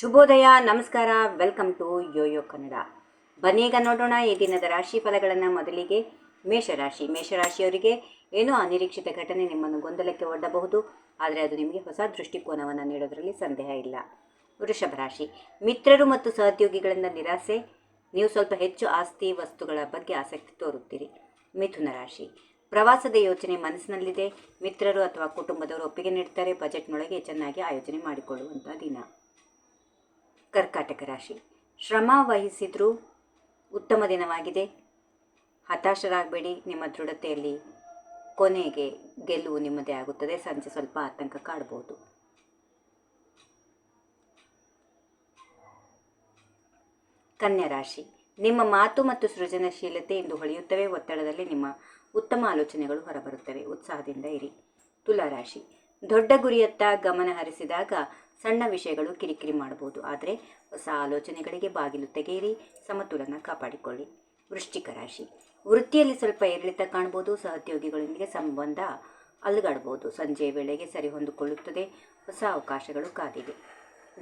ಶುಭೋದಯ, ನಮಸ್ಕಾರ, welcome to Yoyo Kannada. ಬನ್ನೀಗ ನೋಡೋಣ ಈ ದಿನದ ರಾಶಿ ಫಲಗಳನ್ನು. ಮೊದಲಿಗೆ ಮೇಷರಾಶಿಯವರಿಗೆ ಏನೋ ಅನಿರೀಕ್ಷಿತ ಘಟನೆ ನಿಮ್ಮನ್ನು ಗೊಂದಲಕ್ಕೆ ಒಡ್ಡಬಹುದು, ಆದರೆ ಅದು ನಿಮಗೆ ಹೊಸ ದೃಷ್ಟಿಕೋನವನ್ನು ನೀಡೋದರಲ್ಲಿ ಸಂದೇಹ ಇಲ್ಲ. ವೃಷಭ ರಾಶಿ, ಮಿತ್ರರು ಮತ್ತು ಸಹೋದ್ಯೋಗಿಗಳಿಂದ ನಿರಾಸೆ, ನೀವು ಸ್ವಲ್ಪ ಹೆಚ್ಚು ಆಸ್ತಿ ವಸ್ತುಗಳ ಬಗ್ಗೆ ಆಸಕ್ತಿ ತೋರುತ್ತೀರಿ. ಮಿಥುನ ರಾಶಿ, ಪ್ರವಾಸದ ಯೋಚನೆ ಮನಸ್ಸಿನಲ್ಲಿದೆ, ಮಿತ್ರರು ಅಥವಾ ಕುಟುಂಬದವರು ಒಪ್ಪಿಗೆ ನೀಡುತ್ತಾರೆ, ಬಜೆಟ್ನೊಳಗೆ ಚೆನ್ನಾಗಿ ಆಯೋಜನೆ ಮಾಡಿಕೊಳ್ಳುವಂಥ ದಿನ. ಕರ್ಕಾಟಕ ರಾಶಿ, ಶ್ರಮ ವಹಿಸಿದ್ರೂ ಉತ್ತಮ ದಿನವಾಗಿದೆ, ಹತಾಶರಾಗಬೇಡಿ, ನಿಮ್ಮ ದೃಢತೆಯಲ್ಲಿ ಕೊನೆಗೆ ಗೆಲುವು ನಿಮ್ಮದೇ ಆಗುತ್ತದೆ. ಸಂಜೆ ಸ್ವಲ್ಪ ಆತಂಕ ಕಾಡಬಹುದು. ಕನ್ಯಾ ರಾಶಿ, ನಿಮ್ಮ ಮಾತು ಮತ್ತು ಸೃಜನಶೀಲತೆ ಇಂದು ಹೊಳೆಯುತ್ತವೆ, ಒತ್ತಡದಲ್ಲಿ ನಿಮ್ಮ ಉತ್ತಮ ಆಲೋಚನೆಗಳು ಹೊರಬರುತ್ತವೆ, ಉತ್ಸಾಹದಿಂದ ಇರಿ. ತುಲಾ ರಾಶಿ, ದೊಡ್ಡ ಗುರಿಯತ್ತ ಗಮನ ಹರಿಸಿದಾಗ ಸಣ್ಣ ವಿಷಯಗಳು ಕಿರಿಕಿರಿ ಮಾಡಬಹುದು, ಆದರೆ ಹೊಸ ಆಲೋಚನೆಗಳಿಗೆ ಬಾಗಿಲು ತೆಗೆಯಿರಿ, ಸಮತೋಲನ ಕಾಪಾಡಿಕೊಳ್ಳಿ. ವೃಶ್ಚಿಕ ರಾಶಿ, ವೃತ್ತಿಯಲ್ಲಿ ಸ್ವಲ್ಪ ಏರಿಳಿತ ಕಾಣಬಹುದು, ಸಹೋದ್ಯೋಗಿಗಳೊಂದಿಗೆ ಸಂಬಂಧ ಅಲುಗಾಡಬಹುದು, ಸಂಜೆಯ ವೇಳೆಗೆ ಸರಿ ಹೊಂದಿಕೊಳ್ಳುತ್ತದೆ, ಹೊಸ ಅವಕಾಶಗಳು ಕಾದಿವೆ.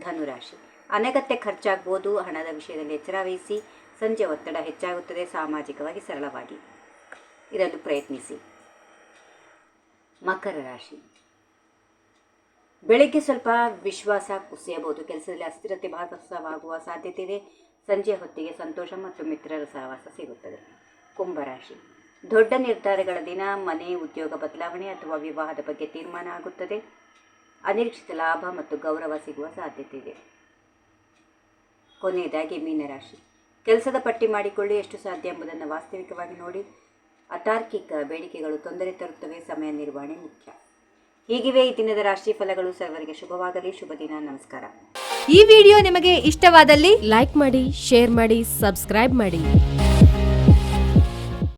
ಧನುರಾಶಿ, ಅನಗತ್ಯ ಖರ್ಚಾಗಬಹುದು, ಹಣದ ವಿಷಯದಲ್ಲಿ ಎಚ್ಚರ ವಹಿಸಿ, ಸಂಜೆ ಒತ್ತಡ ಹೆಚ್ಚಾಗುತ್ತದೆ, ಸಾಮಾಜಿಕವಾಗಿ ಸರಳವಾಗಿ ಇರಲು ಪ್ರಯತ್ನಿಸಿ. ಮಕರ ರಾಶಿ, ಬೆಳಗ್ಗೆ ಸ್ವಲ್ಪ ವಿಶ್ವಾಸ ಕುಸಿಯಬಹುದು, ಕೆಲಸದಲ್ಲಿ ಅಸ್ಥಿರತೆ ಭಾಸವಾಗುವ ಸಾಧ್ಯತೆ ಇದೆ, ಸಂಜೆಯ ಹೊತ್ತಿಗೆ ಸಂತೋಷ ಮತ್ತು ಮಿತ್ರರ ಸಹವಾಸ ಸಿಗುತ್ತದೆ. ಕುಂಭರಾಶಿ, ದೊಡ್ಡ ನಿರ್ಧಾರಗಳ ದಿನ, ಮನೆ ಉದ್ಯೋಗ ಬದಲಾವಣೆ ಅಥವಾ ವಿವಾಹದ ಬಗ್ಗೆ ತೀರ್ಮಾನ ಆಗುತ್ತದೆ, ಅನಿರೀಕ್ಷಿತ ಲಾಭ ಮತ್ತು ಗೌರವ ಸಿಗುವ ಸಾಧ್ಯತೆ ಇದೆ. ಕೊನೆಯದಾಗಿ ಮೀನರಾಶಿ, ಕೆಲಸದ ಪಟ್ಟಿ ಮಾಡಿಕೊಳ್ಳಿ, ಎಷ್ಟು ಸಾಧ್ಯ ಎಂಬುದನ್ನು ವಾಸ್ತವಿಕವಾಗಿ ನೋಡಿ, ಅತಾರ್ಕಿಕ ಬೇಡಿಕೆಗಳು ತೊಂದರೆ ತರುತ್ತವೆ, ಸಮಯ ನಿರ್ವಹಣೆ ಮುಖ್ಯ. ಹೀಗಿವೆ ಈ ದಿನದ ರಾಶಿ ಫಲಗಳು. ಸರ್ವರಿಗೆ ಶುಭವಾಗಲಿ. ಶುಭ ದಿನ. ನಮಸ್ಕಾರ. ಈ ವಿಡಿಯೋ ನಿಮಗೆ ಇಷ್ಟವಾದಲ್ಲಿ ಲೈಕ್ ಮಾಡಿ, ಶೇರ್ ಮಾಡಿ, ಸಬ್ಸ್ಕ್ರೈಬ್ ಮಾಡಿ.